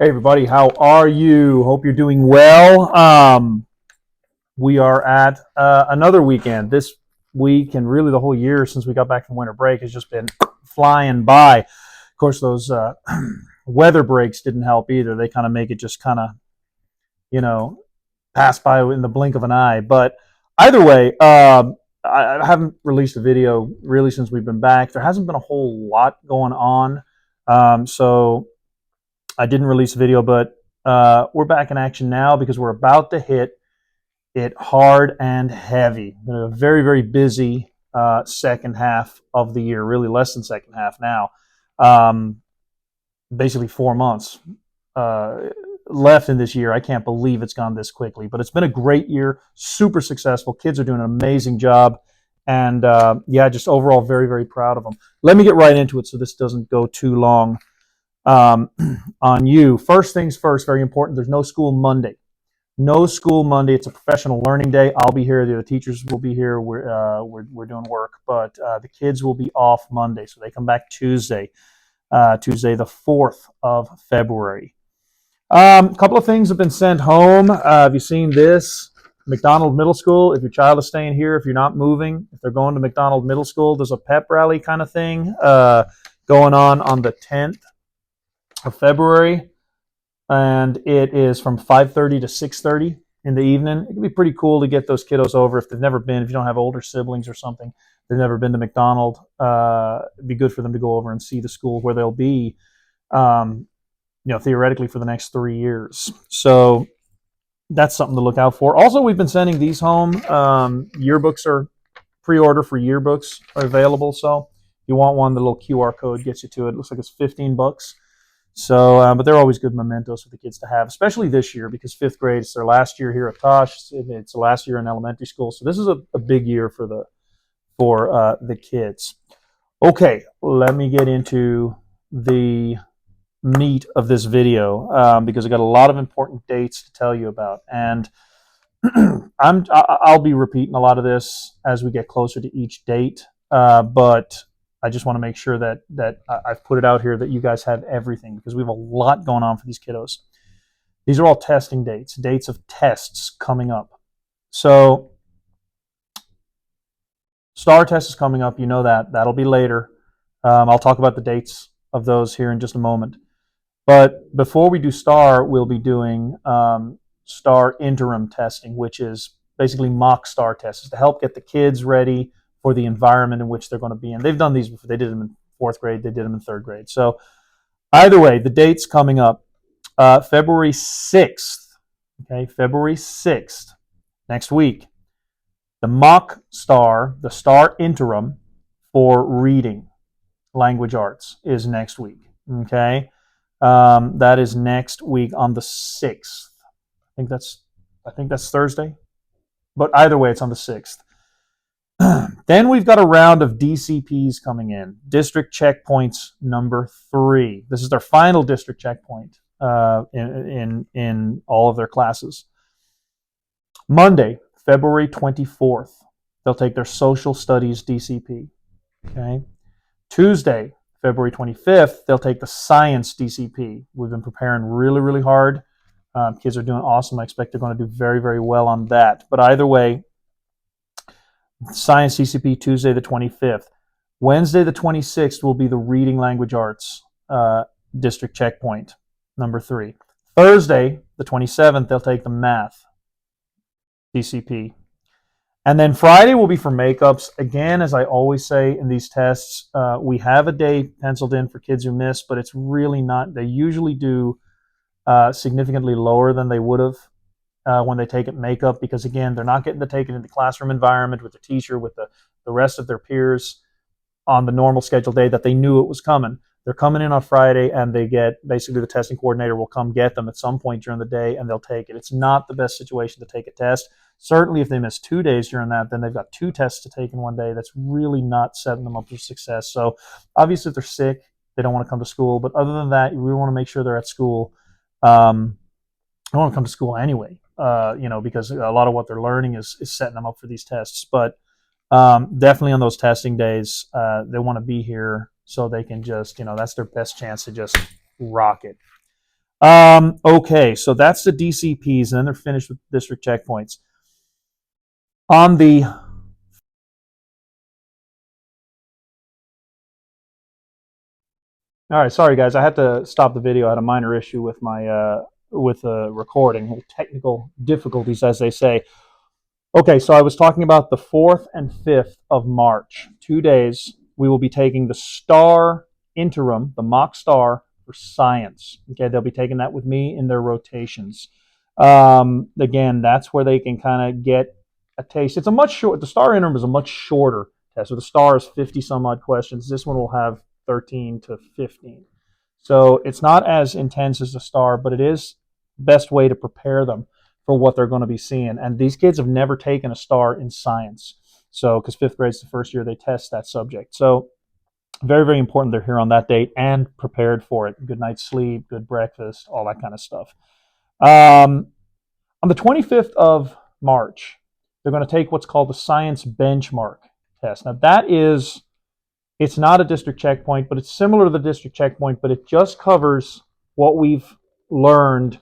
Hey everybody, how are you? Hope you're doing well. We are at another weekend. This week and really the whole year since we got back from winter break has just been flying by. Of course, those weather breaks didn't help either. They kind of make it just kind of, you know, pass by in the blink of an eye. But either way, I haven't released a video really since we've been back. There hasn't been a whole lot going on. So I didn't release a video, but we're back in action now because we're about to hit it hard and heavy. We're a very, very busy second half of the year, really less than second half now. Basically 4 months left in this year. I can't believe it's gone this quickly, but it's been a great year, super successful. Kids are doing an amazing job. And yeah, just overall very, very proud of them. Let me get right into it so this doesn't go too long on you. First things first, very important. There's no school Monday. No school Monday. It's a professional learning day. I'll be here. The teachers will be here. We're doing work, but the kids will be off Monday, so they come back Tuesday, Tuesday the 4th of February. A couple of things have been sent home. Have you seen this? McDonald Middle School. If your child is staying here, if you're not moving, if they're going to McDonald Middle School, there's a pep rally kind of thing going on the 10th of February, and it is from 5:30 to 6:30 in the evening. It can be pretty cool to get those kiddos over if they've never been. If you don't have older siblings or something, they've never been to McDonald. It'd be good for them to go over and see the school where they'll be, theoretically for the next 3 years. So that's something to look out for. Also, we've been sending these home. Yearbooks are pre-order for yearbooks are available. So if you want one, the little QR code gets you to it. It looks like it's $15. So, but they're always good mementos for the kids to have, especially this year because fifth grade is their last year here at Tosh. It's the last year in elementary school, so this is a big year for the kids. Okay, let me get into the meat of this video because I got a lot of important dates to tell you about, and I'll be repeating a lot of this as we get closer to each date, but I just want to make sure that I've put it out here that you guys have everything because we have a lot going on for these kiddos. These are all testing dates of tests coming up. So STAR test is coming up. You know that. That'll be later. I'll talk about the dates of those here in just a moment. But before we do STAR, we'll be doing STAR interim testing, which is basically mock STAR tests to help get the kids ready for the environment in which they're going to be in. They've done these before. They did them in 4th grade. They did them in 3rd grade. So either way, the date's coming up. February 6th. Okay, February 6th, next week. The mock STAR, the STAR interim for reading language arts is next week. Okay, that is next week on the 6th. I think that's Thursday. But either way, it's on the 6th. Then we've got a round of DCPs coming in. District checkpoints number 3. This is their final district checkpoint in all of their classes. Monday, February 24th, they'll take their social studies DCP. Okay. Tuesday, February 25th, they'll take the science DCP. We've been preparing really, really hard. Kids are doing awesome. I expect they're going to do very, very well on that. But either way, Science DCP Tuesday the 25th. Wednesday the 26th will be the Reading Language Arts District Checkpoint, number 3. Thursday the 27th, they'll take the Math DCP. And then Friday will be for makeups. Again, as I always say in these tests, we have a day penciled in for kids who miss, but it's really not. They usually do significantly lower than they would have when they take it makeup because, again, they're not getting to take it in the classroom environment with the teacher, with the rest of their peers on the normal scheduled day that they knew it was coming. They're coming in on Friday, and they get basically the testing coordinator will come get them at some point during the day, and they'll take it. It's not the best situation to take a test. Certainly, if they miss 2 days during that, then they've got 2 tests to take in one day. That's really not setting them up for success. So, obviously, if they're sick, they don't want to come to school. But other than that, you really want to make sure they're at school. They don't want to come to school anyway. Because a lot of what they're learning is setting them up for these tests. But definitely on those testing days, they want to be here so they can just, that's their best chance to just rock it. Okay, so that's the DCPs, and then they're finished with district checkpoints. On the All right, sorry guys, I had to stop the video. I had a minor issue with my recording, technical difficulties, as they say. Okay, so I was talking about the 4th and 5th of March, 2 days. We will be taking the STAR interim, the mock STAR for science. Okay, they'll be taking that with me in their rotations. Again, that's where they can kind of get a taste. It's a much short. The STAR interim is a much shorter test. So the STAR is 50 some odd questions. This one will have 13 to 15. So it's not as intense as the STAR, but it is the best way to prepare them for what they're going to be seeing. And these kids have never taken a STAR in science. So, because 5th grade is the first year they test that subject. So, very, very important they're here on that date and prepared for it. Good night's sleep, good breakfast, all that kind of stuff. On the 25th of March, they're going to take what's called the science benchmark test. Now, it's not a district checkpoint, but it's similar to the district checkpoint, but it just covers what we've learned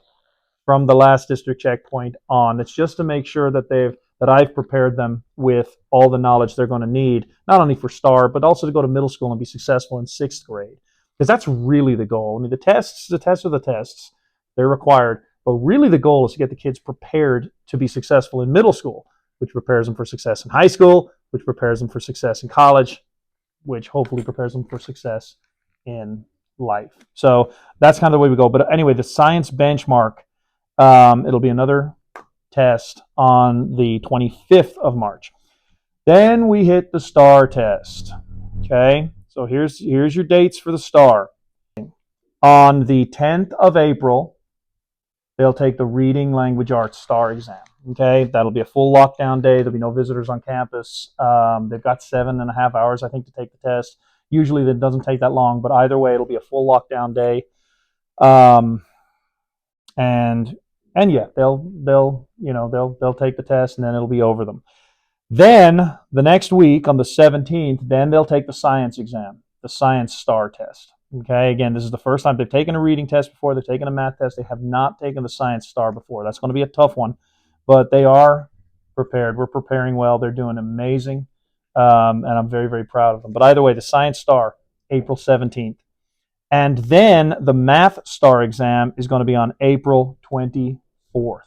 from the last district checkpoint on. It's just to make sure that I've prepared them with all the knowledge they're going to need, not only for STAR, but also to go to middle school and be successful in 6th grade. Because that's really the goal. I mean, the tests are the tests. They're required. But really the goal is to get the kids prepared to be successful in middle school, which prepares them for success in high school, which prepares them for success in college, which hopefully prepares them for success in life. So that's kind of the way we go. But anyway, the science benchmark, it'll be another test on the 25th of March. Then we hit the STAR test. Okay, so here's your dates for the STAR. On the 10th of April, they'll take the Reading Language Arts STAR exam. Okay, that'll be a full lockdown day. There'll be no visitors on campus. They've got 7.5 hours, I think, to take the test. Usually, that doesn't take that long, but either way, it'll be a full lockdown day. And yeah, they'll take the test, and then it'll be over them. Then the next week on the 17th, then they'll take the science exam, the science STAR test. Okay, again, this is the first time they've taken a reading test before. They've taken a math test. They have not taken the science STAR before. That's going to be a tough one, but they are prepared. We're preparing well. They're doing amazing, and I'm very, very proud of them. But either way, the science STAR, April 17th. And then the math STAR exam is going to be on April 24th.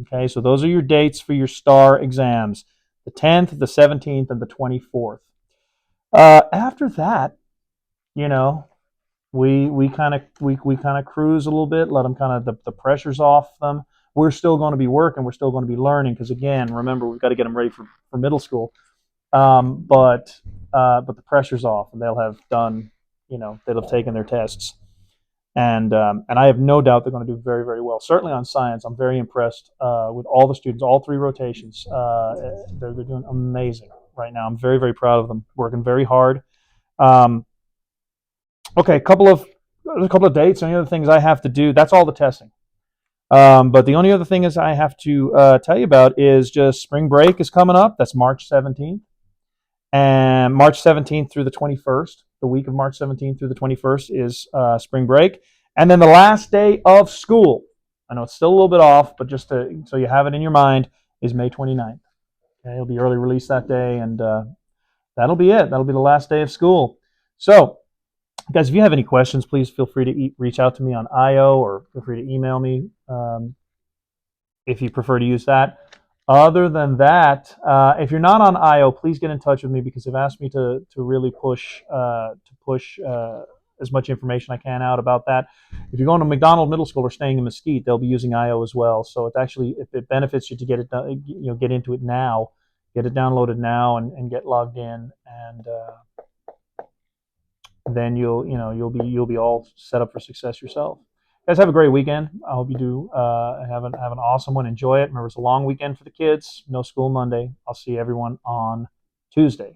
Okay, so those are your dates for your STAR exams, the 10th, the 17th, and the 24th. After that, we kind of cruise a little bit, let them kind of the pressure's off them. We're still going to be working, we're still going to be learning, because again, remember, we've got to get them ready for middle school. But the pressure's off, and they'll have done, they'll have taken their tests, and I have no doubt they're going to do very, very well. Certainly on science, I'm very impressed with all the students, all 3 rotations. They're doing amazing right now. I'm very, very proud of them, working very hard. Okay, a couple of dates. Any other things I have to do? That's all the testing. But the only other thing is I have to tell you about is just spring break is coming up. That's March 17th. And March 17th through the 21st, the week of March 17th through the 21st is spring break. And then the last day of school, I know it's still a little bit off, but just so you have it in your mind, is May 29th. Okay, it'll be early release that day, and that'll be it. That'll be the last day of school. So, guys, if you have any questions, please feel free to reach out to me on IO, or feel free to email me if you prefer to use that. Other than that, if you're not on IO, please get in touch with me, because they've asked me to really push as much information I can out about that. If you're going to McDonald Middle School or staying in Mesquite, they'll be using IO as well. So it actually, if it benefits you to get it done, get into it now, get it downloaded now, and get logged in, and then you'll be all set up for success yourself. Guys, have a great weekend. I hope you do have an awesome one. Enjoy it. Remember, it's a long weekend for the kids. No school Monday. I'll see everyone on Tuesday.